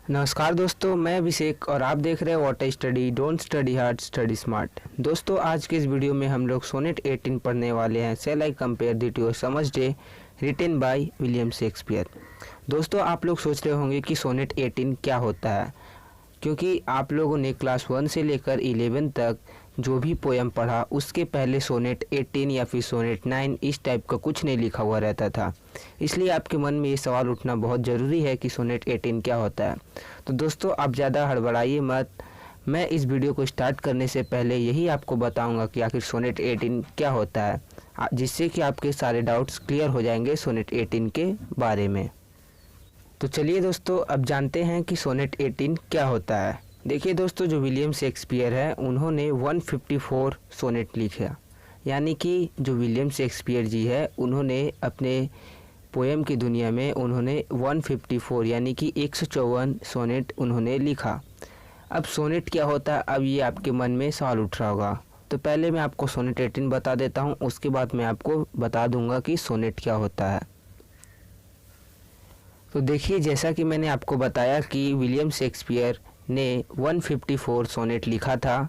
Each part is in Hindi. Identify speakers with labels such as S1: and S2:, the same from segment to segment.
S1: नमस्कार दोस्तों, मैं अभिषेक और आप देख रहे हैं what I study, don't study hard study smart. दोस्तों, आज के इस वीडियो में हम लोग सोनेट 18 पढ़ने वाले हैं। Shall I compare thee to summer's day written by William Shakespeare. दोस्तों, आप लोग सोच रहे होंगे कि सोनेट 18 क्या होता है, क्योंकि आप लोगों ने क्लास 1 से लेकर 11 तक जो भी पोएम पढ़ा उसके पहले सोनेट 18 या फिर सोनेट 9 इस टाइप का कुछ नहीं लिखा हुआ रहता था। इसलिए आपके मन में ये सवाल उठना बहुत ज़रूरी है कि सोनेट 18 क्या होता है। तो दोस्तों, आप ज़्यादा हड़बड़ाइए मत। मैं इस वीडियो को स्टार्ट करने से पहले यही आपको बताऊंगा कि आखिर सोनेट 18 क्या होता है, जिससे कि आपके सारे डाउट्स क्लियर हो जाएंगे सोनेट 18 के बारे में। तो चलिए दोस्तों, अब जानते हैं कि सोनेट 18 क्या होता है। देखिए दोस्तों, जो विलियम शेक्सपियर है उन्होंने 154 सोनेट लिखा, यानी कि जो विलियम शेक्सपियर जी है उन्होंने अपने पोएम की दुनिया में उन्होंने 154 यानी कि 154 सोनेट उन्होंने लिखा। अब सोनेट क्या होता है, अब ये आपके मन में सवाल उठ रहा होगा। तो पहले मैं आपको सोनेट 18 बता देता हूँ, उसके बाद मैं आपको बता दूंगा कि सोनेट क्या होता है। तो देखिए, जैसा कि मैंने आपको बताया कि विलियम शेक्सपियर ने 154 सोनेट लिखा था,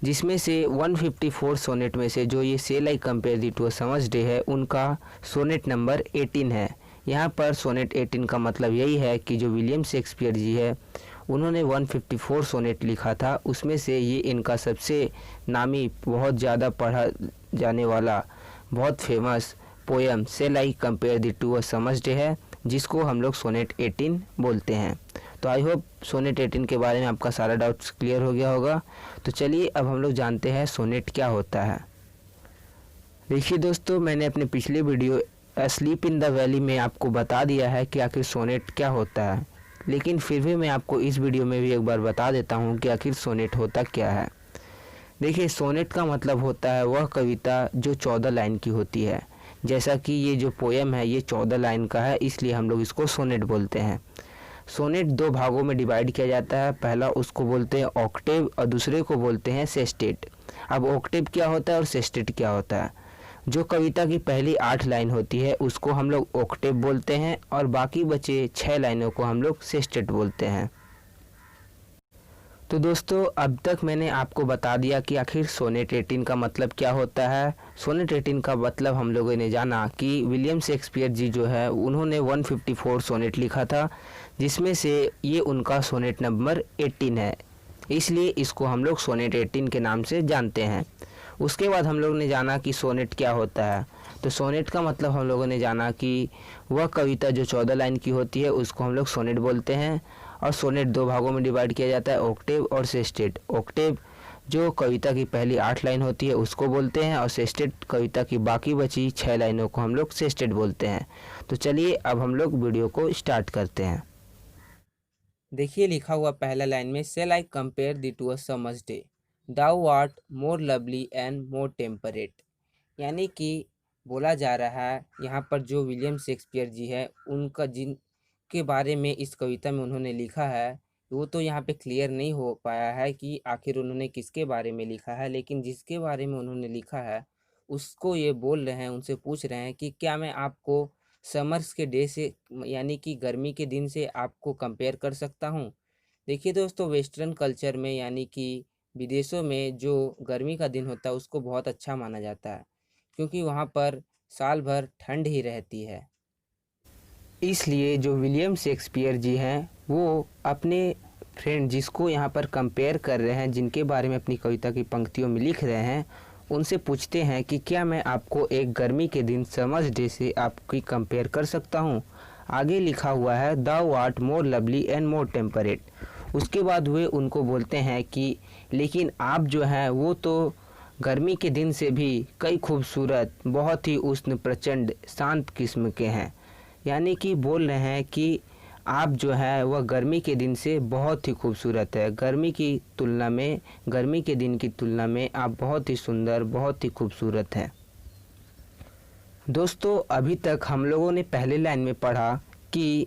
S1: जिसमें से 154 सोनेट में से जो ये shall I compare thee to summer's day है उनका सोनेट नंबर 18 है। यहाँ पर सोनेट 18 का मतलब यही है कि जो विलियम शेक्सपियर जी है उन्होंने 154 सोनेट लिखा था, उसमें से ये इनका सबसे नामी, बहुत ज़्यादा पढ़ा जाने वाला, बहुत famous poem shall I compare thee to summer's day है, जिसको हम लोग सोनेट 18 बोलते हैं। तो आई होप सोनेट 18 के बारे में आपका सारा डाउट्स क्लियर हो गया होगा। तो चलिए अब हम लोग जानते हैं सोनेट क्या होता है। देखिए दोस्तों, मैंने अपने पिछले video sleep in the valley में आपको बता दिया है कि आखिर सोनेट क्या होता है, लेकिन फिर भी मैं आपको इस वीडियो में भी एक बार बता देता हूँ कि आखिर सोनेट होता क्या है। देखिए, सोनेट का मतलब होता है वह कविता जो 14 लाइन की होती है। जैसा कि ये जो पोएम है ये 14 लाइन का है, इसलिए हम लोग इसको सोनेट बोलते हैं। सोनेट दो भागों में डिवाइड किया जाता है। पहला उसको बोलते हैं ऑक्टेव और दूसरे को बोलते हैं सेस्टेट। अब ऑक्टेव क्या होता है और सेस्टेट क्या होता है? जो कविता की पहली 8 लाइन होती है उसको हम लोग ऑक्टेव बोलते हैं और बाकी बचे 6 लाइनों को हम लोग सेस्टेट बोलते हैं। तो दोस्तों, अब तक मैंने आपको बता दिया कि आखिर सोनेट 18 का मतलब क्या होता है। सोनेट 18 का मतलब हम लोगों ने जाना कि विलियम शेक्सपियर जी जो है उन्होंने 154 सोनेट लिखा था, जिसमें से ये उनका सोनेट नंबर 18 है, इसलिए इसको हम लोग सोनेट 18 के नाम से जानते हैं। उसके बाद हम लोग ने जाना कि सोनेट क्या होता है। तो सोनेट का मतलब हम लोगों ने जाना कि वह कविता जो 14 लाइन की होती है उसको हम लोग सोनेट बोलते हैं। और सोनेट दो भागों में डिवाइड किया जाता है, ऑक्टेव और सेस्टेट। ऑक्टेव जो कविता की पहली 8 लाइन होती है उसको बोलते हैं और सेस्टेट कविता की बाकी बची 6 लाइनों को हम लोग सेस्टेट बोलते हैं। तो चलिए अब हम लोग वीडियो को स्टार्ट करते हैं। देखिए, लिखा हुआ पहला लाइन में shall I compare thee to a summer's day, thou art more lovely and more temperate. यानी कि बोला जा रहा है यहाँ पर जो विलियम शेक्सपियर जी है उनका जिन के बारे में इस कविता में उन्होंने लिखा है, वो तो यहाँ पे क्लियर नहीं हो पाया है कि आखिर उन्होंने किसके बारे में लिखा है, लेकिन जिसके बारे में उन्होंने लिखा है उसको ये बोल रहे हैं, उनसे पूछ रहे हैं कि क्या मैं आपको समर्स के डे से यानी कि गर्मी के दिन से आपको कंपेयर कर सकता हूँ। देखिए दोस्तों, वेस्टर्न कल्चर में यानी कि विदेशों में जो गर्मी का दिन होता है उसको बहुत अच्छा माना जाता है, क्योंकि वहाँ पर साल भर ठंड ही रहती है। इसलिए जो विलियम शेक्सपियर जी हैं वो अपने फ्रेंड जिसको यहाँ पर कंपेयर कर रहे हैं, जिनके बारे में अपनी कविता की पंक्तियों में लिख रहे हैं, उनसे पूछते हैं कि क्या मैं आपको एक गर्मी के दिन समर्स डे से आपकी कंपेयर कर सकता हूँ। आगे लिखा हुआ है thou art more lovely and more temperate. उसके बाद वे उनको बोलते हैं कि लेकिन आप जो हैं वो तो गर्मी के दिन से भी कई खूबसूरत, बहुत ही उष्ण, प्रचंड, शांत किस्म के हैं। यानी कि बोल रहे हैं कि आप जो है वह गर्मी के दिन से बहुत ही खूबसूरत है। गर्मी के दिन की तुलना में आप बहुत ही सुंदर, बहुत ही खूबसूरत हैं। दोस्तों, अभी तक हम लोगों ने पहले लाइन में पढ़ा कि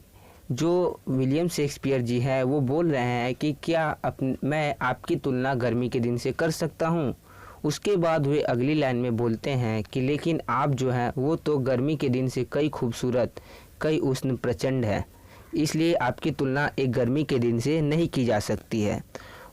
S1: जो विलियम शेक्सपियर जी है वो बोल रहे हैं कि क्या मैं आपकी तुलना गर्मी के दिन से कर सकता हूँ। उसके बाद वे अगली लाइन में बोलते हैं कि लेकिन आप जो हैं वो तो गर्मी के दिन से कई खूबसूरत, कई उष्ण, प्रचंड है। इसलिए आपकी तुलना एक गर्मी के दिन से नहीं की जा सकती है।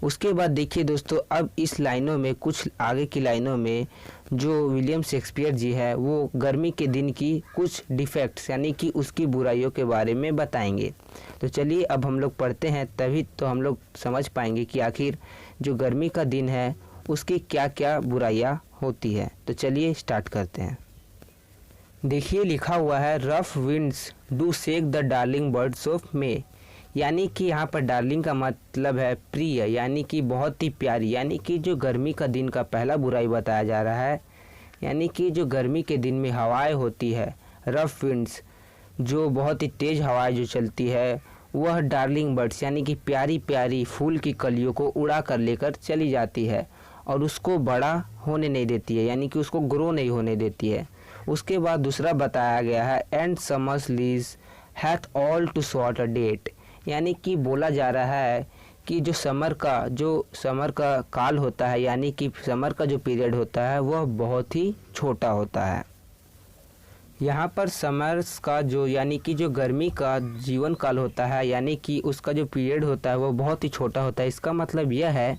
S1: उसके बाद देखिए दोस्तों, अब इस लाइनों में कुछ आगे की लाइनों में जो विलियम शेक्सपियर जी है वो गर्मी के दिन की कुछ डिफेक्ट्स यानी कि उसकी बुराइयों के बारे में बताएंगे। तो चलिए अब हम लोग पढ़ते हैं, तभी तो हम लोग समझ पाएंगे कि आखिर जो गर्मी का दिन है उसकी क्या क्या बुराइयां होती है। तो चलिए स्टार्ट करते हैं। देखिए लिखा हुआ है, rough winds do shake the darling birds of May, यानी कि यहाँ पर डार्लिंग का मतलब है प्रिय, यानी कि बहुत ही प्यारी, यानी कि जो गर्मी का दिन का पहला बुराई बताया जा रहा है, यानी कि जो गर्मी के दिन में हवाएं होती है, रफ विंड्स, जो बहुत ही तेज़ हवाएं जो चलती है, वह डार्लिंग बर्ड्स यानी कि प्यारी प्यारी फूल की कलियों को उड़ा कर लेकर चली जाती है और उसको बड़ा होने नहीं देती है, यानी कि उसको ग्रो नहीं होने देती है। उसके बाद दूसरा बताया गया है, and summer's lease hath all too short a date, यानी कि बोला जा रहा है कि जो समर का काल होता है, यानी कि समर का जो पीरियड होता है वह बहुत ही छोटा होता है। यहाँ पर समर्स का जो यानी कि जो गर्मी का जीवन काल होता है, यानी कि उसका जो पीरियड होता है वो बहुत ही छोटा होता है। इसका मतलब यह है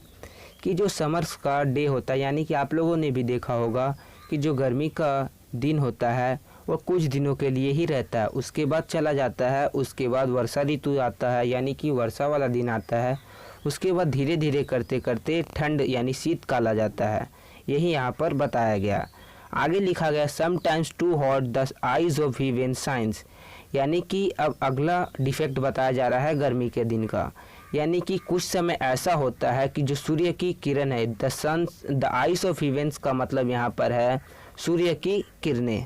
S1: कि जो समर्स का डे होता है, यानी कि आप लोगों ने भी देखा होगा कि जो गर्मी का दिन होता है वह कुछ दिनों के लिए ही रहता है, उसके बाद चला जाता है। उसके बाद वर्षा ऋतु आता है, यानी कि वर्षा वाला दिन आता है। उसके बाद धीरे धीरे करते करते ठंड यानी शीतकाल आ जाता है। यही यहाँ पर बताया गया। आगे लिखा गया, sometimes too hot the eyes of heaven shines, यानी कि अब अगला डिफेक्ट बताया जा रहा है गर्मी के दिन का, यानी कि कुछ समय ऐसा होता है कि जो सूर्य की किरण है, द आइज ऑफ हीवेंस का मतलब यहाँ पर है सूर्य की किरणें,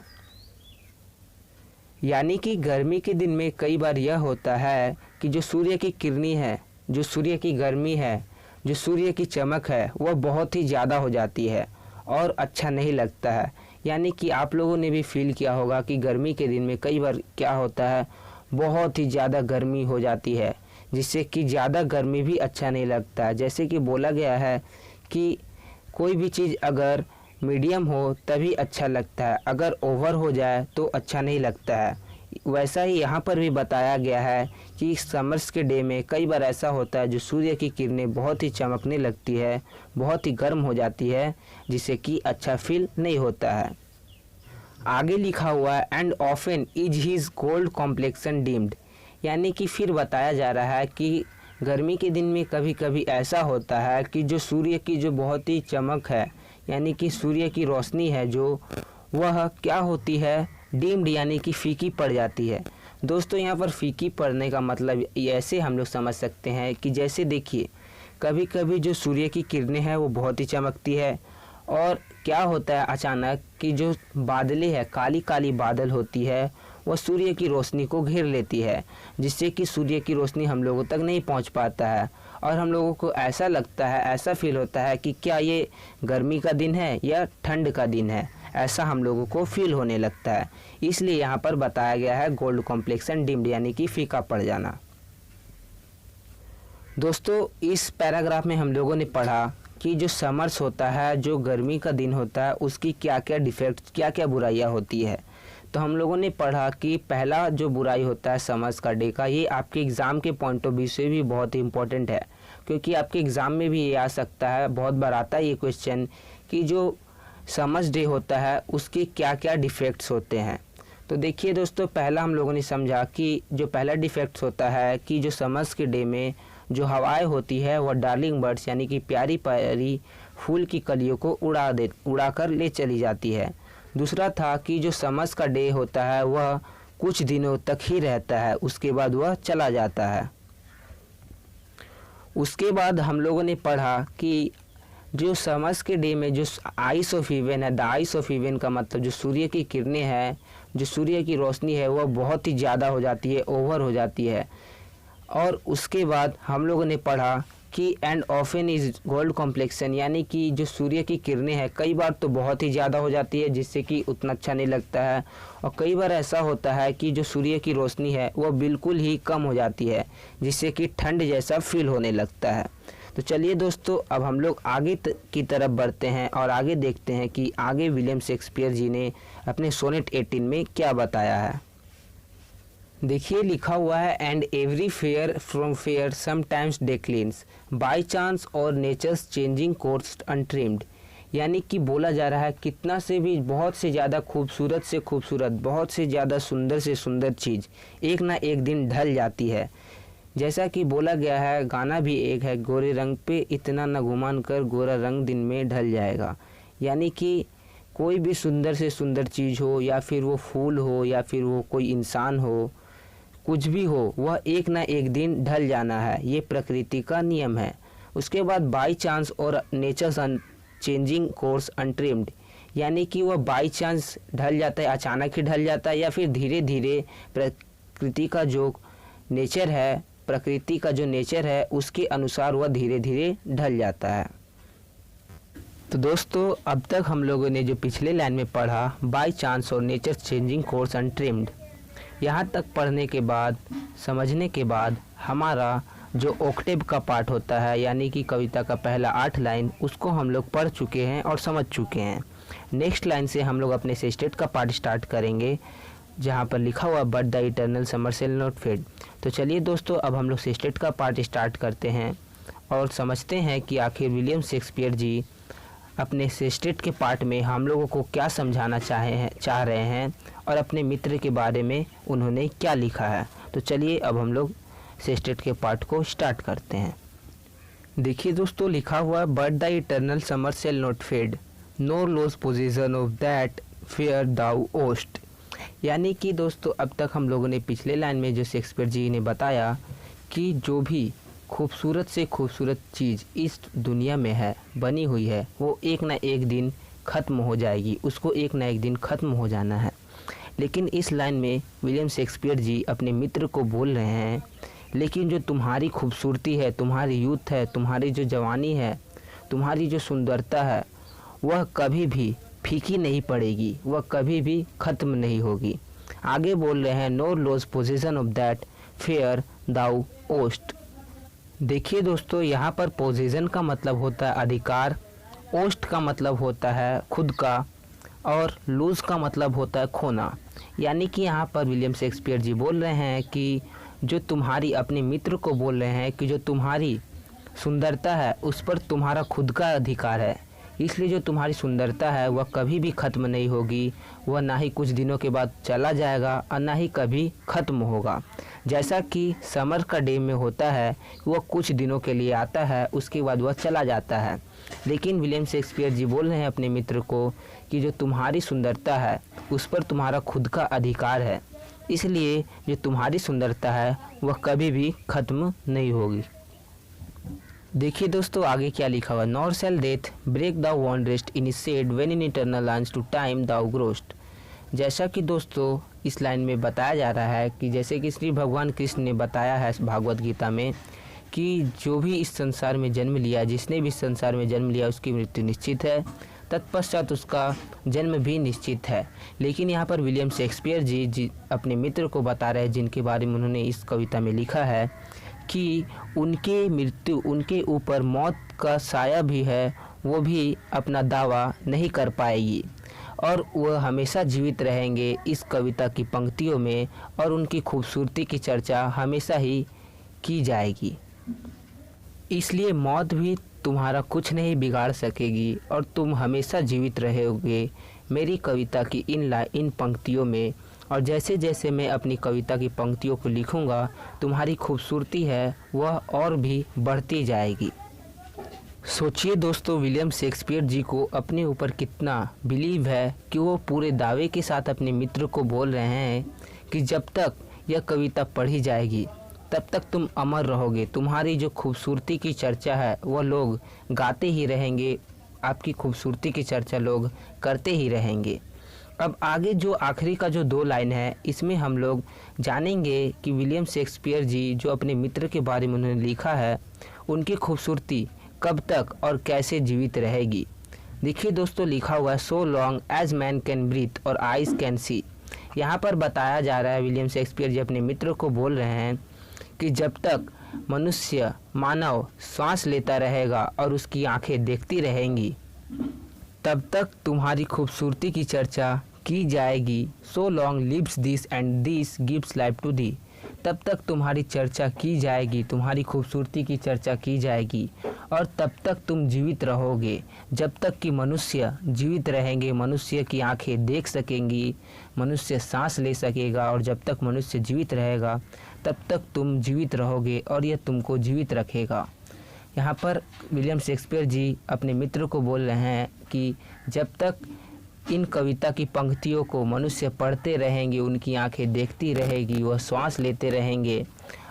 S1: यानी कि गर्मी के दिन में कई बार यह होता है कि जो सूर्य की किरणें है, जो सूर्य की गर्मी है, जो सूर्य की चमक है वह बहुत ही ज़्यादा हो जाती है और अच्छा नहीं लगता है। यानी कि आप लोगों ने भी फील किया होगा कि गर्मी के दिन में कई बार क्या होता है, बहुत ही ज़्यादा गर्मी हो जाती है, जिससे कि ज़्यादा गर्मी भी अच्छा नहीं लगता है। जैसे कि बोला गया है कि कोई भी चीज़ अगर मीडियम हो तभी अच्छा लगता है, अगर ओवर हो जाए तो अच्छा नहीं लगता है। वैसा ही यहाँ पर भी बताया गया है कि समर्स के डे में कई बार ऐसा होता है जो सूर्य की किरणें बहुत ही चमकने लगती है, बहुत ही गर्म हो जाती है, जिससे कि अच्छा फील नहीं होता है। आगे लिखा हुआ है, and often is his gold complexion deemed, यानी कि फिर बताया जा रहा है कि गर्मी के दिन में कभी कभी ऐसा होता है कि जो सूर्य की जो बहुत ही चमक है, यानी कि सूर्य की रोशनी है जो, वह क्या होती है, डीम्ड, यानी कि फीकी पड़ जाती है। दोस्तों यहाँ पर फीकी पड़ने का मतलब ऐसे हम लोग समझ सकते हैं कि जैसे देखिए कभी कभी जो सूर्य की किरणें हैं वो बहुत ही चमकती है और क्या होता है अचानक कि जो बादलें हैं, काली काली बादल होती है, वह सूर्य की रोशनी को घेर लेती है, जिससे कि सूर्य की रोशनी हम लोगों तक नहीं पहुंच पाता है और हम लोगों को ऐसा लगता है, ऐसा फील होता है कि क्या ये गर्मी का दिन है या ठंड का दिन है, ऐसा हम लोगों को फील होने लगता है। इसलिए यहाँ पर बताया गया है गोल्ड कॉम्प्लेक्सन डिम्ड, यानी कि फीका पड़ जाना। दोस्तों इस पैराग्राफ में हम लोगों ने पढ़ा कि जो समर्स होता है, जो गर्मी का दिन होता है, उसकी क्या क्या डिफेक्ट, क्या क्या बुराइयाँ होती है। तो हम लोगों ने पढ़ा कि पहला जो बुराई होता है समर्स का डे का, ये आपके एग्ज़ाम के पॉइंट ऑफ व्यू से भी बहुत ही इम्पोर्टेंट है, क्योंकि आपके एग्ज़ाम में भी ये आ सकता है, बहुत बार आता है ये क्वेश्चन कि जो समर्स डे होता है उसके क्या क्या डिफेक्ट्स होते हैं। तो देखिए दोस्तों, पहला हम लोगों ने समझा कि जो पहला डिफेक्ट्स होता है कि जो समर्स के डे में जो हवाएं होती है वह डार्लिंग बर्ड्स यानी कि प्यारी प्यारी फूल की कलियों को उड़ा कर ले चली जाती है। दूसरा था कि जो समर्स का डे होता है वह कुछ दिनों तक ही रहता है, उसके बाद वह चला जाता है। उसके बाद हम लोगों ने पढ़ा कि जो समर्स के डे में जो आइस ऑफ हीवन है, द आइस ऑफ हीवन का मतलब जो सूर्य की किरणें हैं, जो सूर्य की रोशनी है वह बहुत ही ज़्यादा हो जाती है, ओवर हो जाती है। और उसके बाद हम लोगों ने पढ़ा कि and often is gold complexion, यानी कि जो सूर्य की किरणें हैं कई बार तो बहुत ही ज़्यादा हो जाती है, जिससे कि उतना अच्छा नहीं लगता है, और कई बार ऐसा होता है कि जो सूर्य की रोशनी है वह बिल्कुल ही कम हो जाती है, जिससे कि ठंड जैसा फील होने लगता है। तो चलिए दोस्तों, अब हम लोग आगे की तरफ बढ़ते हैं और आगे देखते हैं कि आगे विलियम शेक्सपियर जी ने अपने सोनेट 18 में क्या बताया है। देखिए लिखा हुआ है and every fair from fair sometimes declines by chance और नेचर्स चेंजिंग कोर्स अनट्रिम्ड। यानी कि बोला जा रहा है कितना से भी बहुत से ज़्यादा खूबसूरत से खूबसूरत, बहुत से ज़्यादा सुंदर से सुंदर चीज़ एक ना एक दिन ढल जाती है। जैसा कि बोला गया है, गाना भी एक है, गोरे रंग पे इतना न गुमान कर, गोरा रंग दिन में ढल जाएगा। यानी कि कोई भी सुंदर से सुंदर चीज़ हो, या फिर वो फूल हो, या फिर वो कोई इंसान हो, कुछ भी हो, वह एक ना एक दिन ढल जाना है। ये प्रकृति का नियम है। उसके बाद बाई चांस और नेचर्स चेंजिंग कोर्स अनट्रिम्ड, यानी कि वह बाई चांस ढल जाता है, अचानक ही ढल जाता है, या फिर धीरे धीरे प्रकृति का जो नेचर है, प्रकृति का जो नेचर है उसके अनुसार वह धीरे धीरे ढल जाता है। तो दोस्तों, अब तक हम लोगों ने जो पिछले लाइन में पढ़ा बाई चांस और नेचर चेंजिंग कोर्स अनट्रिम्ड, यहाँ तक पढ़ने के बाद, समझने के बाद हमारा जो ऑक्टेव का पार्ट होता है, यानी कि कविता का पहला 8 लाइन, उसको हम लोग पढ़ चुके हैं और समझ चुके हैं। नेक्स्ट लाइन से हम लोग अपने सेस्टेट का पार्ट स्टार्ट करेंगे, जहाँ पर लिखा हुआ but the eternal summer shall not fade. तो चलिए दोस्तों, अब हम लोग सेस्टेट का पार्ट स्टार्ट करते हैं और समझते हैं कि आखिर विलियम शेक्सपियर जी अपने सेस्टेट के पार्ट में हम लोगों को क्या समझाना चाह रहे हैं और अपने मित्र के बारे में उन्होंने क्या लिखा है। तो चलिए अब हम लोग सेस्टेट के पार्ट को स्टार्ट करते हैं। देखिए दोस्तों, लिखा हुआ but the eternal summer shall not fade nor lose possession of that fair thou ow'st. यानी कि दोस्तों, अब तक हम लोगों ने पिछले लाइन में जो शेक्सपियर जी ने बताया कि जो भी खूबसूरत से खूबसूरत चीज़ इस दुनिया में है, बनी हुई है, वो एक ना एक दिन ख़त्म हो जाएगी, उसको एक ना एक दिन ख़त्म हो जाना है। लेकिन इस लाइन में विलियम शेक्सपियर जी अपने मित्र को बोल रहे हैं, लेकिन जो तुम्हारी खूबसूरती है, तुम्हारी यूथ है, तुम्हारी जो जवानी है, तुम्हारी जो सुंदरता है, वह कभी भी फीकी नहीं पड़ेगी, वह कभी भी ख़त्म नहीं होगी। आगे बोल रहे हैं no lose possession of that fair thou ow'st. देखिए दोस्तों, यहाँ पर पोजीशन का मतलब होता है अधिकार, ओस्ट का मतलब होता है खुद का, और लूज़ का मतलब होता है खोना। यानी कि यहाँ पर विलियम शेक्सपियर जी बोल रहे हैं कि जो तुम्हारी, अपने मित्र को बोल रहे हैं कि जो तुम्हारी सुंदरता है उस पर तुम्हारा खुद का अधिकार है, इसलिए जो तुम्हारी सुंदरता है वह कभी भी ख़त्म नहीं होगी, वह ना ही कुछ दिनों के बाद चला जाएगा और ना ही कभी ख़त्म होगा। जैसा कि समर का डे में होता है, वह कुछ दिनों के लिए आता है, उसके बाद वह चला जाता है। लेकिन विलियम शेक्सपियर जी बोल रहे हैं अपने मित्र को कि जो तुम्हारी सुंदरता है उस पर तुम्हारा खुद का अधिकार है, इसलिए जो तुम्हारी सुंदरता है वह कभी भी ख़त्म नहीं होगी। देखिए दोस्तों, आगे क्या लिखा हुआ, nor shall death brag thou wander'st in his shade when in eternal lines to time thou grow'st. जैसा कि दोस्तों इस लाइन में बताया जा रहा है कि जैसे कि श्री भगवान कृष्ण ने बताया है भागवत गीता में कि जो भी इस संसार में जन्म लिया, जिसने भी इस संसार में जन्म लिया, उसकी मृत्यु निश्चित है, तत्पश्चात उसका जन्म भी निश्चित है। लेकिन यहाँ पर विलियम शेक्सपियर जी अपने मित्र को बता रहे हैं, जिनके बारे में उन्होंने इस कविता में लिखा है, कि उनके मृत्यु, उनके ऊपर मौत का साया भी है, वो भी अपना दावा नहीं कर पाएगी और वह हमेशा जीवित रहेंगे इस कविता की पंक्तियों में, और उनकी खूबसूरती की चर्चा हमेशा ही की जाएगी। इसलिए मौत भी तुम्हारा कुछ नहीं बिगाड़ सकेगी और तुम हमेशा जीवित रहोगे मेरी कविता की इन पंक्तियों में। और जैसे जैसे मैं अपनी कविता की पंक्तियों को लिखूंगा, तुम्हारी खूबसूरती है वह और भी बढ़ती जाएगी। सोचिए दोस्तों, विलियम शेक्सपियर जी को अपने ऊपर कितना बिलीव है कि वो पूरे दावे के साथ अपने मित्र को बोल रहे हैं कि जब तक यह कविता पढ़ी जाएगी तब तक तुम अमर रहोगे, तुम्हारी जो खूबसूरती की चर्चा है वह लोग गाते ही रहेंगे, आपकी खूबसूरती की चर्चा लोग करते ही रहेंगे। अब आगे जो आखिरी का जो 2 लाइन है, इसमें हम लोग जानेंगे कि विलियम शेक्सपियर जी जो अपने मित्र के बारे में उन्होंने लिखा है, उनकी खूबसूरती कब तक और कैसे जीवित रहेगी। देखिए दोस्तों, लिखा हुआ है so long as men can breathe और आइज कैन सी। यहाँ पर बताया जा रहा है, विलियम शेक्सपियर जी अपने मित्र को बोल रहे हैं कि जब तक मनुष्य, मानव सांस लेता रहेगा और उसकी आंखें देखती रहेंगी, तब तक तुम्हारी खूबसूरती की चर्चा की जाएगी, so long lives this and this gives life to thee. तब तक तुम्हारी चर्चा की जाएगी, तुम्हारी खूबसूरती की चर्चा की जाएगी और तब तक तुम जीवित रहोगे। जब तक कि मनुष्य जीवित रहेंगे, मनुष्य की आंखें देख सकेंगी, मनुष्य सांस ले सकेगा और जब तक मनुष्य जीवित रहेगा तब तक तुम जीवित रहोगे और यह तुमको जीवित रखेगा। यहाँ पर विलियम शेक्सपियर जी अपने मित्र को बोल रहे हैं कि जब तक इन कविता की पंक्तियों को मनुष्य पढ़ते रहेंगे, उनकी आंखें देखती रहेगी, वह श्वास लेते रहेंगे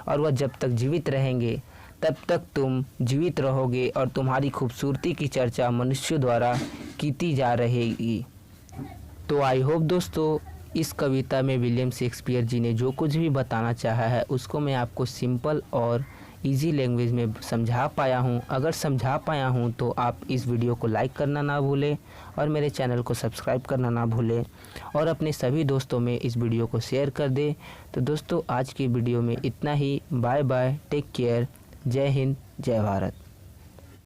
S1: और वह जब तक जीवित रहेंगे तब तक तुम जीवित रहोगे और तुम्हारी खूबसूरती की चर्चा मनुष्यों द्वारा की जा रहेगी। तो आई होप दोस्तों इस कविता में विलियम शेक्सपियर जी ने जो कुछ भी बताना चाहा है उसको मैं आपको सिंपल और इजी लैंग्वेज में समझा पाया हूँ। अगर समझा पाया हूँ तो आप इस वीडियो को लाइक करना ना भूलें और मेरे चैनल को सब्सक्राइब करना ना भूलें और अपने सभी दोस्तों में इस वीडियो को शेयर कर दें। तो दोस्तों आज की वीडियो में इतना ही। बाय बाय, टेक केयर, जय हिंद, जय भारत।